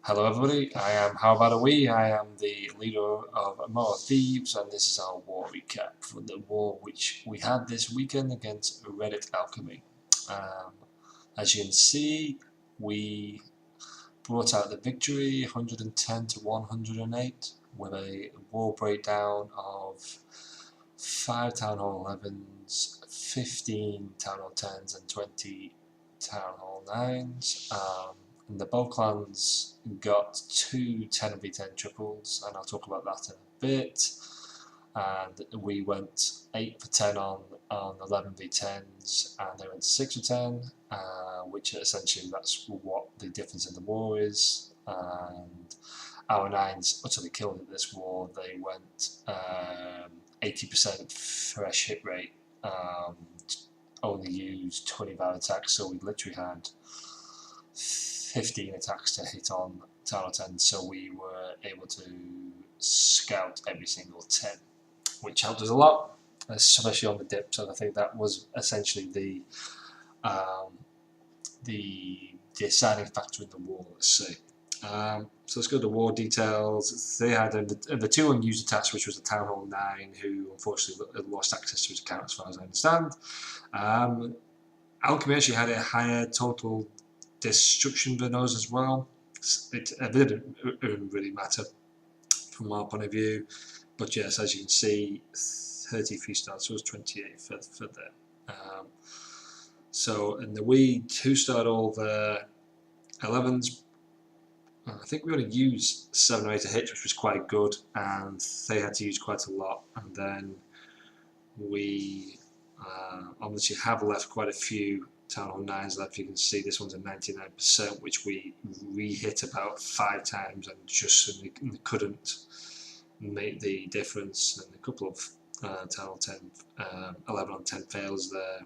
Hello everybody, I am How About a We? I am the leader of Immoral Thieves, and this is our war recap for the war which we had this weekend against Reddit Alchemy. As you can see, we brought out the victory 110 to 108 with a war breakdown of 5 Town Hall 11s, 15 Town Hall 10s and 20 Town Hall 9s. And the both clans got two 10v10 triples, and I'll talk about that in a bit. And we went 8 for 10 on 11v10s, and they went 6 for 10, which essentially that's what the difference in the war is. And our 9s utterly killed at this war. They went 80% fresh hit rate, only used 25 attacks, so we literally had 15 attacks to hit on Town Hall 10, so we were able to scout every single 10, which helped us a lot, especially on the dips. And I think that was essentially the deciding factor in the war, let's say. So let's go to war details. They had the two unused attacks, which was the Town Hall 9, who unfortunately lost access to his account as far as I understand. Alchemy actually had a higher total destruction than us as well. It didn't really matter from our point of view, but yes, as you can see, 33 stars, so it was 28 for them. So in the we 2-starred all the 11s. I think we only used 7 or 8 hits, which was quite good, and they had to use quite a lot. And then we obviously have left quite a few Town Hall 9s left. You can see this one's a 99%, which we re-hit about 5 times and just couldn't make the difference. And a couple of Town Hall 10, 11 on 10 fails there.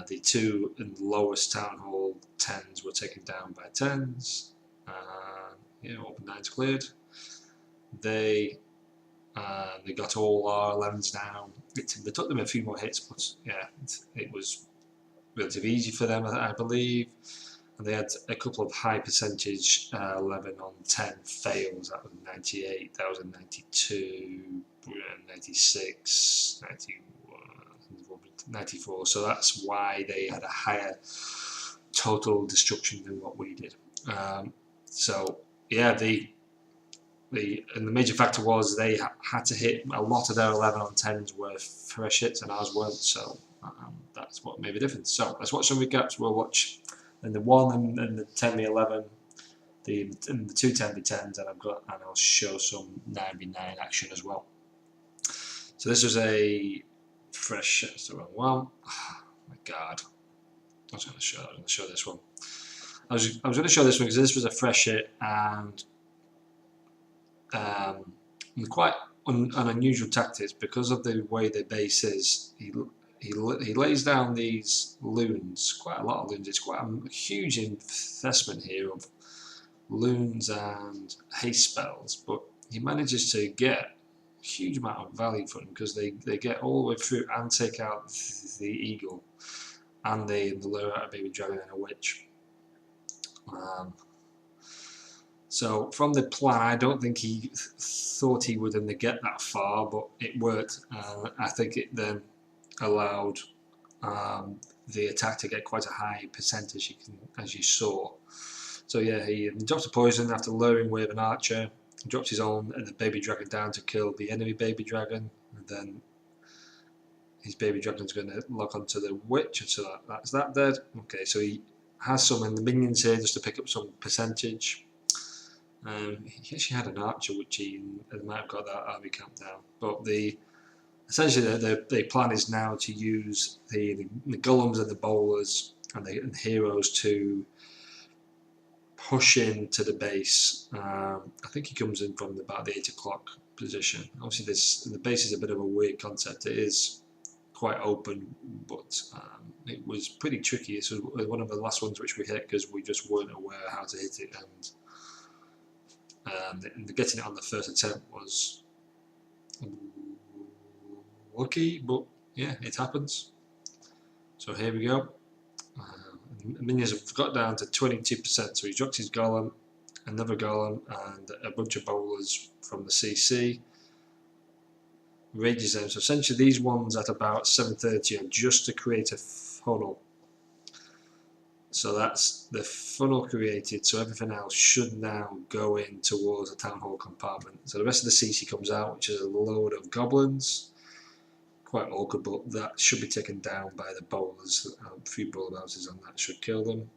The two in the lowest Town Hall 10s were taken down by 10s. All the 9s cleared. They got all our 11s down. They took them a few more hits, but yeah, it was relatively easy for them, I believe. And they had a couple of high percentage 11 on 10 fails. That was 98, that was a 92, 96, 91, 94. So that's why they had a higher total destruction than what we did. So yeah, the major factor was they had to hit a lot of their 11 on 10s were fresh hits and ours weren't, so that's what made the difference. So let's watch some recaps. We'll watch in the 1 and the 10v11, the 2 10v10s, and I'll show some 9v9 action as well. So this was a fresh hit. That's the wrong one. Oh my god. I was going to show this one. I was going to show this one because this was a fresh hit, and quite an unusual tactics because of the way the base is. He lays down these loons, quite a lot of loons. It's quite a huge investment here of loons and haste spells, but he manages to get a huge amount of value for them because they get all the way through and take out the eagle, and they lure out a baby dragon and a witch. So from the plan, I don't think he thought he would get that far, but it worked. I think it then allowed the attack to get quite a high percentage, as you saw. So yeah, he dropped a poison after luring with an archer, dropped his own and the baby dragon down to kill the enemy baby dragon, and then his baby dragon's going to lock onto the witch, and so that's that dead. Okay, so he has some in the minions here just to pick up some percentage. He actually had an archer, which he might have got that army camp down. But essentially the plan is now to use the golems and the bowlers and the heroes to push into the base. I think he comes in from about the 8 o'clock position. Obviously, the base is a bit of a weird concept. It is quite open, but it was pretty tricky. This was one of the last ones which we hit because we just weren't aware how to hit it, and getting it on the first attempt was lucky, but yeah, it happens. So here we go. Minions have got down to 22%, so he dropped his golem, another golem, and a bunch of bowlers from the CC. Rages them. So essentially these ones at about 7:30 are just to create a funnel. So that's the funnel created, so everything else should now go in towards the town hall compartment. So the rest of the CC comes out, which is a load of goblins. Quite awkward, but that should be taken down by the bowlers. A few bowler houses on that should kill them.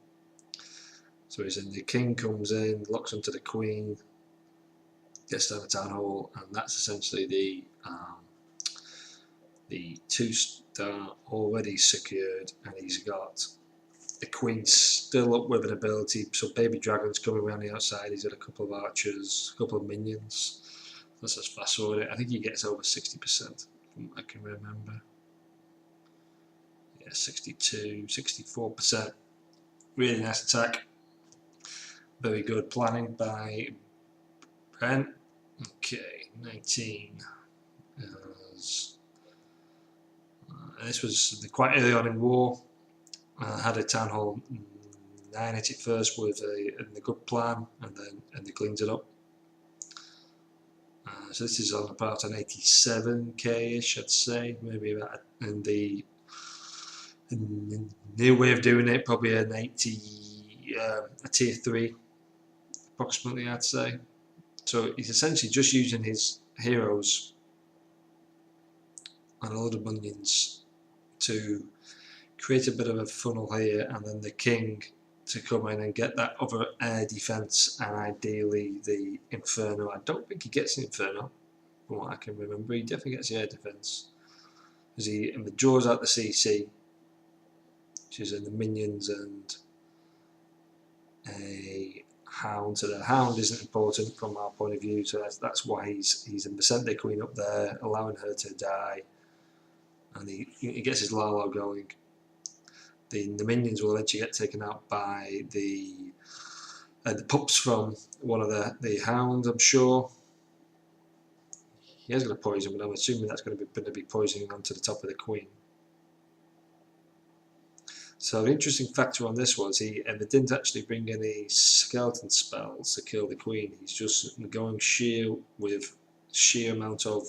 So he's in, the king comes in, locks onto the queen, gets down the town hall, and that's essentially the 2-star already secured, and he's got the queen's still up with an ability, so baby dragon's coming around the outside. He's got a couple of archers, a couple of minions. Let's just fast forward it. I think he gets over 60% from what I can remember. Yeah, 62, 64%. Really nice attack. Very good planning by Brent. Okay, 19. This was quite early on in war. Had a town hall 9 at it first with a good plan, and they cleaned it up. So this is on about an 87k-ish, I'd say, maybe about in the new way of doing it, probably an 80, a tier 3, approximately, I'd say. So he's essentially just using his heroes and a lot of minions to create a bit of a funnel here, and then the king to come in and get that other air defense, and ideally the inferno. I don't think he gets the inferno from what I can remember. He definitely gets the air defense because he draws out the CC, which is in the minions and a hound. So the hound isn't important from our point of view, so that's why he's sent the queen up there, allowing her to die, and he gets his Lalo going. The minions will eventually get taken out by the pups from one of the hounds, I'm sure. He has got a poison, but I'm assuming that's going to be poisoning onto the top of the queen. So the interesting factor on this was they didn't actually bring any skeleton spells to kill the queen. He's just going sheer with sheer amount of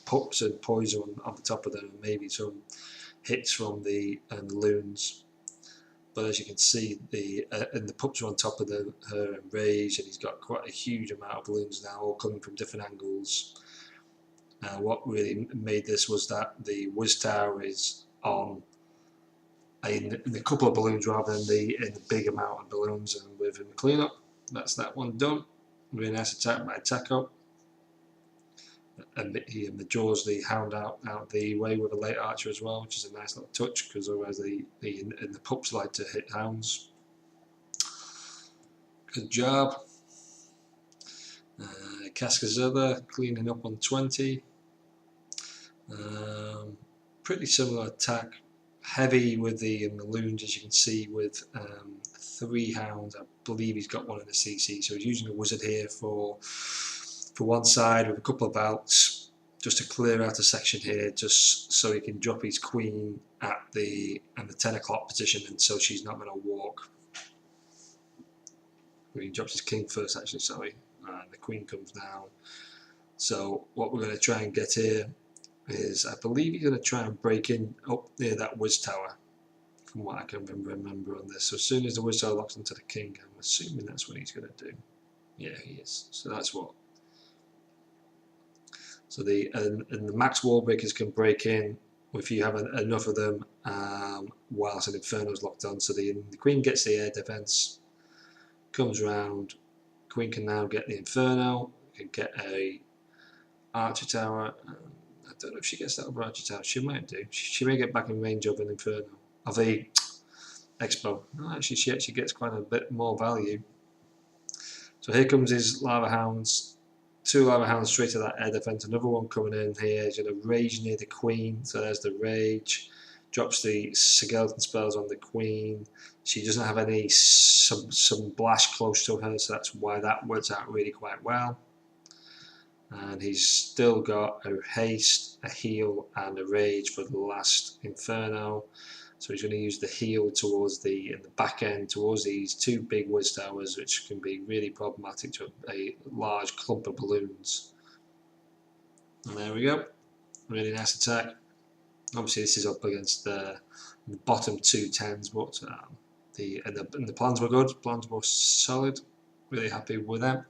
pups and poison on the top of them, and maybe some hits from the loons. But as you can see, and the pups are on top of her enraged, and he's got quite a huge amount of balloons now, all coming from different angles. What really made this was that the Wiz Tower is on in a couple of balloons rather than in the big amount of balloons. And with him cleanup, that's that one done. Really nice attack by Taco. And he draws the hound out the way with a late archer as well, which is a nice little touch, because otherwise the pups like to hit hounds. Good job. Cascazilla cleaning up on 20. Pretty similar attack. Heavy with the loons, as you can see, with 3 hounds. I believe he's got one in the CC, so he's using a wizard here for one side with a couple of bouts just to clear out a section here, just so he can drop his queen at the 10 o'clock position, and so she's not going to walk. He drops his king first, actually, sorry, and the queen comes down. So what we're going to try and get here is, I believe he's going to try and break in up near that Wiz Tower, from what I can remember on this. So as soon as the Wiz Tower locks onto the king, I'm assuming that's what he's going to do. Yeah, he is. So that's what. So the max wall breakers can break in if you have enough of them, whilst an inferno is locked on. So the queen gets the air defense, comes round. Queen can now get the inferno, can get a archer tower. I don't know if she gets that over archer tower. She might do. She may get back in range of an inferno, of the expo. No, actually, she actually gets quite a bit more value. So here comes his lava hounds. 2 lava hounds straight to that air defense. Another one coming in here. He's going to rage near the queen. So there's the rage. Drops the skeleton spells on the queen. She doesn't have any some blast close to her, so that's why that works out really quite well. And he's still got a haste, a heal, and a rage for the last inferno. So he's going to use the heel towards in the back end towards these two big whiz towers, which can be really problematic to a large clump of balloons. And there we go. Really nice attack. Obviously, this is up against the bottom two tens, but the plans were good. Plans were solid. Really happy with them.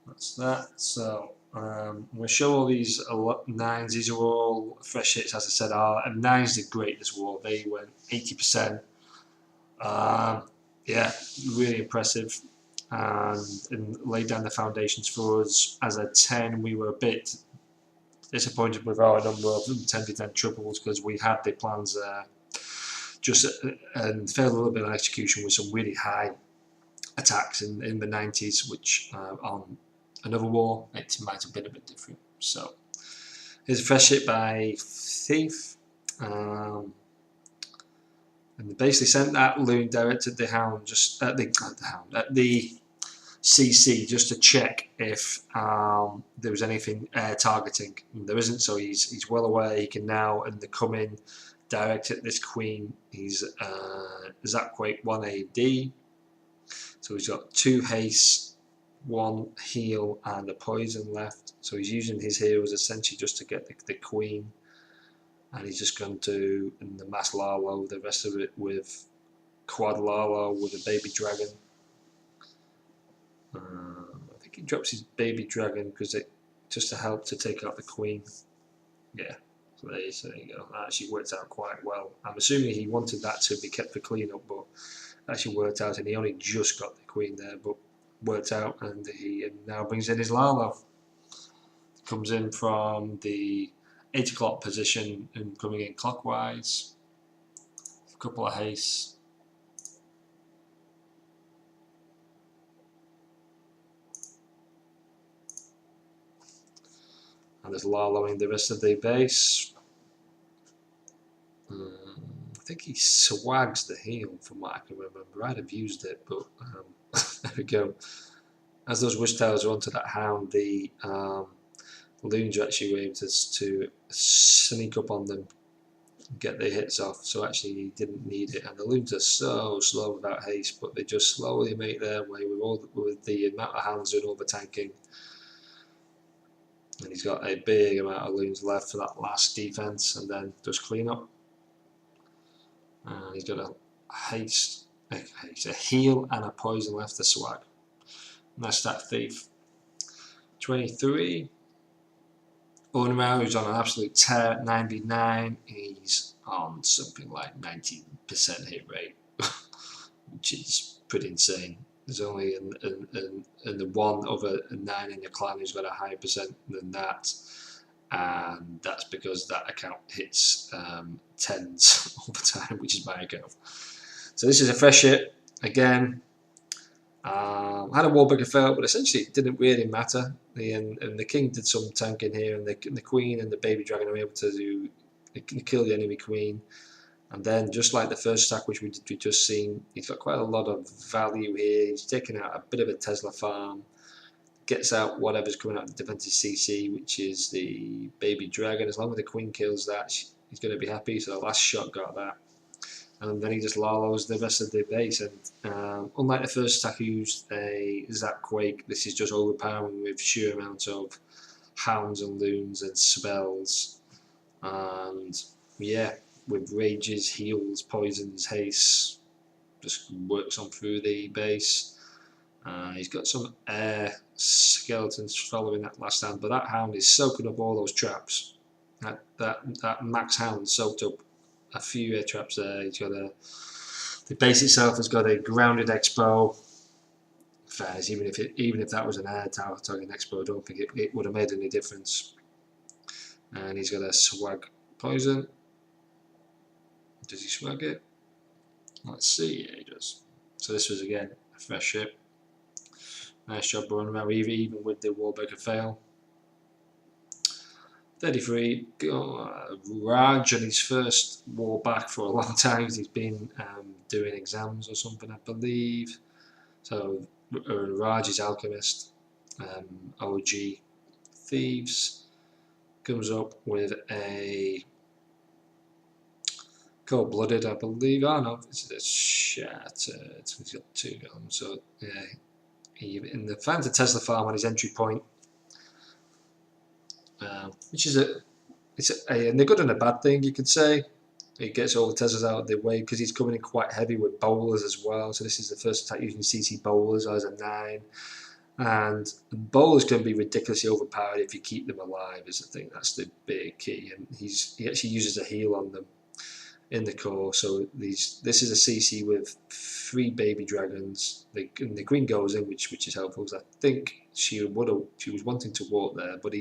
That's that. So we'll show all these nines. These are all fresh hits, as I said. And nines did great this war. They went 80%. Yeah, really impressive. And laid down the foundations for us. As a 10, we were a bit disappointed with our number of 10-10 triples because we had the plans and failed a little bit on execution with some really high attacks in the 90s, which on another war it might have been a bit different. So here's a fresh hit by Thief, and they basically sent that loon direct at the hound, just at the CC, just to check if there was anything targeting. And there isn't, so he's well aware. He can now, in the coming, direct at this queen. He's Zapquake 1 AD, so he's got 2 haste, 1 heal, and a poison left. So he's using his heroes essentially just to get the queen, and he's just going to in the mass Lalo, the rest of it with quad Lalo with a baby dragon. I think he drops his baby dragon because it just to help to take out the queen. Yeah, so there you go. That actually worked out quite well. I'm assuming he wanted that to be kept for cleanup, but actually worked out, and he only just got the queen there, but worked out, and he now brings in his Lalo. Comes in from the 8 o'clock position and coming in clockwise. A couple of hastes. And there's Laloing the rest of the base. I think he swags the heal from what I can remember. I'd have used it, but there we go. As those wish towers are onto that hound, the loons are actually able to sneak up on them and get their hits off. So actually he didn't need it. And the loons are so slow without haste, but they just slowly make their way with the amount of hounds doing all the tanking. And he's got a big amount of loons left for that last defense, and then just clean up. And he's got a haste, a heal, and a poison left to swag. And that's that Thief. 23. Unreal, who's on an absolute tear, 9v9. He's on something like 90% hit rate, which is pretty insane. There's only in the one other 9 in your clan who's got a higher percent than that, and that's because that account hits 10s all the time, which is my account. So this is a fresh hit again. Had a wallbreaker fail, but essentially it didn't really matter. And the king did some tanking here, and the queen and the baby dragon are able to kill the enemy queen. And then, just like the first attack, which we just seen, he's got quite a lot of value here. He's taking out a bit of a Tesla farm, gets out whatever's coming out of the defensive CC, which is the baby dragon. As long as the queen kills that, he's going to be happy. So the last shot got that. And then he just Lalos the rest of the base. And unlike the first attack, he used a Zapquake. This is just overpowering with sheer amounts of hounds and loons and spells. And yeah, with rages, heals, poisons, haste, just works on through the base. He's got some air skeletons following that last hand, but that hound is soaking up all those traps. That max hound soaked up a few air traps there. He's got the base itself has got a grounded expo. Fairs, even if that was an air tower targeting expo, I don't think it would have made any difference. And he's got a swag poison. Does he swag it? Let's see. Yeah, he does. So this was again a fresh hit. Nice job running around even with the wallbreaker fail. 33. Raj on his first war back for a long time. He's been doing exams or something, I believe. So Raj is Alchemist. OG Thieves comes up with a Cold-blooded, I believe. Oh no, this is shattered. He's got 2 guns, so yeah. In the finds a Tesla farm on his entry point, which is a good and a bad thing, you could say. He gets all the Teslas out of the way because he's coming in quite heavy with bowlers as well. So this is the first attack using CC bowlers as a 9. And bowlers can be ridiculously overpowered if you keep them alive, is the thing. That's the big key. And he actually uses a heal on them in the core. So this is a CC with 3 baby dragons. And the queen goes in, which is helpful because I think she was wanting to walk there, but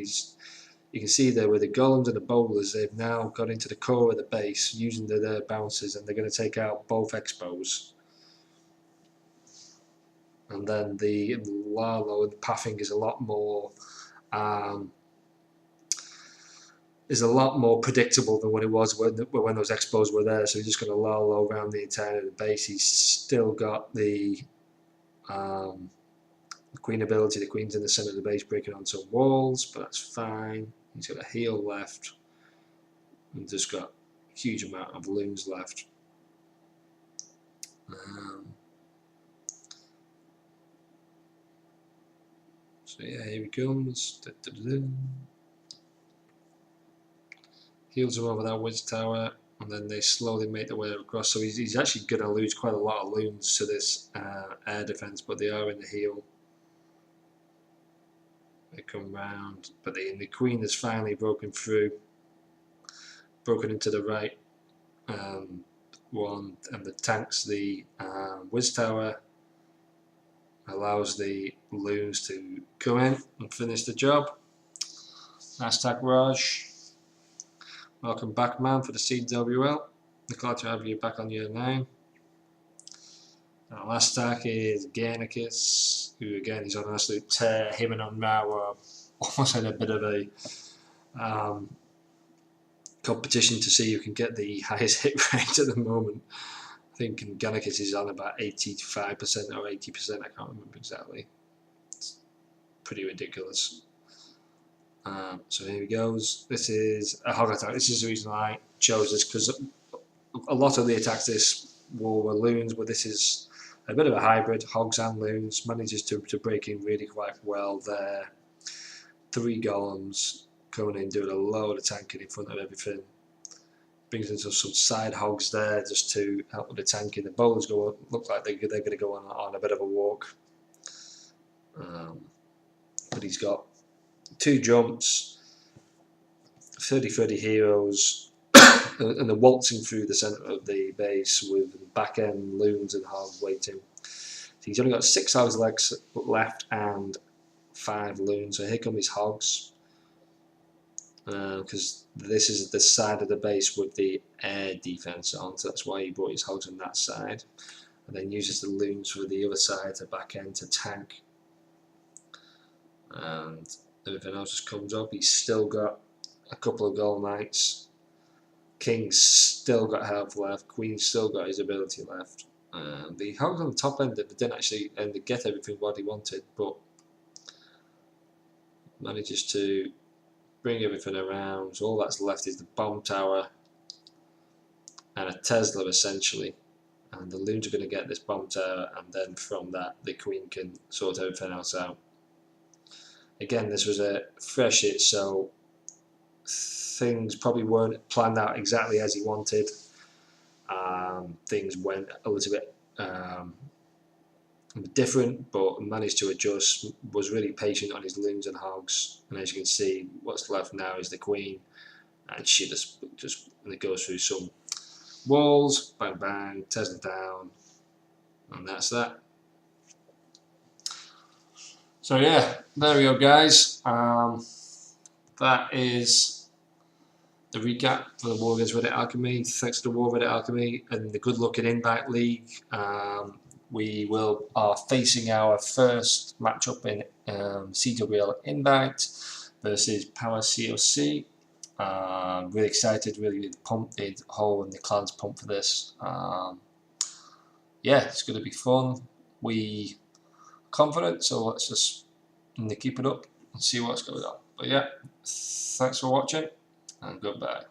you can see there with the golems and the bowlers, they've now got into the core of the base using their bouncers, and they're going to take out both expos. And then the Lalo and the pathing is a lot more predictable than what it was when those expos were there. So he's just going to Lalo around the entire base. He's still got the queen ability. The queen's in the center of the base, breaking on some walls, but that's fine. He's got a heal left, and just got a huge amount of loons left. So yeah, here he comes. Heals him over that Wiz Tower, and then they slowly make their way across. So he's actually going to lose quite a lot of loons to this air defense, but they are in the heal. They come round, but the queen has finally broken into the right one, and the tanks the Wiz Tower, allows the loons to come in and finish the job. Nice attack, Raj. Welcome back, man, for the CWL. Glad to have you back on year 9. Our last attack is Garnicus, who again is on an absolute tear. Him and Onmar almost in a bit of a competition to see who can get the highest hit rate at the moment. I think Garnicus is on about 85% or 80%, I can't remember exactly. It's pretty ridiculous. So here he goes. This is a hog attack. This is the reason I chose this, because a lot of the attacks this war were loons, but this is a bit of a hybrid, hogs and loons. Manages to break in really quite well there. 3 golems coming in, doing a load of tanking in front of everything. Brings in some side hogs there just to help with the tanking. The bowlers look like they're going to go on a bit of a walk. But he's got 2 jumps, 30 heroes, and they're waltzing through the centre of the base with back end loons and hogs waiting. So he's only got 6 hogs left and 5 loons. So here come his hogs, because this is the side of the base with the air defense on, so that's why he brought his hogs on that side, and then uses the loons for the other side to back end to tank. And everything else just comes up. He's still got a couple of gold knights. King's still got health left. Queen's still got his ability left. The hogs on the top end didn't actually get everything what he wanted, but manages to bring everything around. So all that's left is the bomb tower and a Tesla essentially. And the loons are going to get this bomb tower, and then from that the queen can sort everything else out. Again, this was a fresh hit, so things probably weren't planned out exactly as he wanted. Things went a little bit different, but managed to adjust, was really patient on his loons and hogs, and as you can see, what's left now is the queen, and she just and it goes through some walls, bang bang, Tesla down, and that's that. So yeah, there we go, guys. That is the recap for the War Against Reddit Alchemy. Thanks to the War Reddit Alchemy and the good luck in Invite League. We are facing our first matchup in CWL Invite versus Power COC. Really excited, really pumped. The whole and the clan's pumped for this. Yeah, it's going to be fun. We confident, so let's just keep it up and see what's going on. But yeah, thanks for watching and goodbye.